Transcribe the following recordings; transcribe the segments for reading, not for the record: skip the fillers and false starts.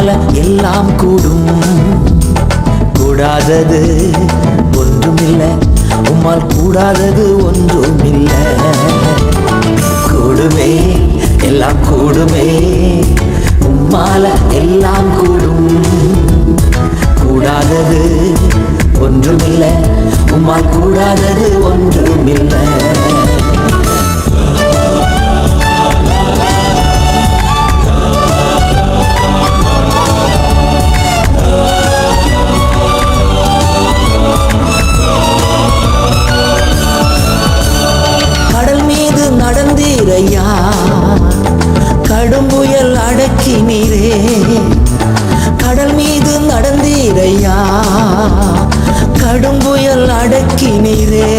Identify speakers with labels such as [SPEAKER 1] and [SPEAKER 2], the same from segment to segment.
[SPEAKER 1] உம்மால எல்லாம் கூடும், கூடாதது ஒன்றுமில்லை, உம்மால் கூடாதது ஒன்றுமில்லை. கூடுமே எல்லாம் கூடுமே, உம்மால எல்லாம் கூடும், கூடாதது ஒன்றுமில்லை, உம்மால் கூடாதது ஒன்றுமில்லை. கடல் மீது நடந்தீரையா, கடும் புயல் அடக்கினீரே. கடல் மீது நடந்தீரையா, கடும் புயல் அடக்கினீரே.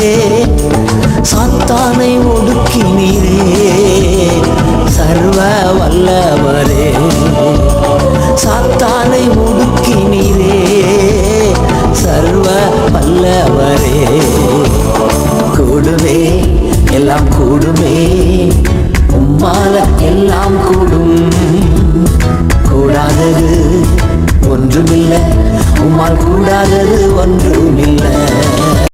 [SPEAKER 1] சாத்தானை ஒடுக்கினீரே, சர்வ வல்லவரே. சாத்தானை ஒடுக்கினீரே, சர்வ வல்லவரே.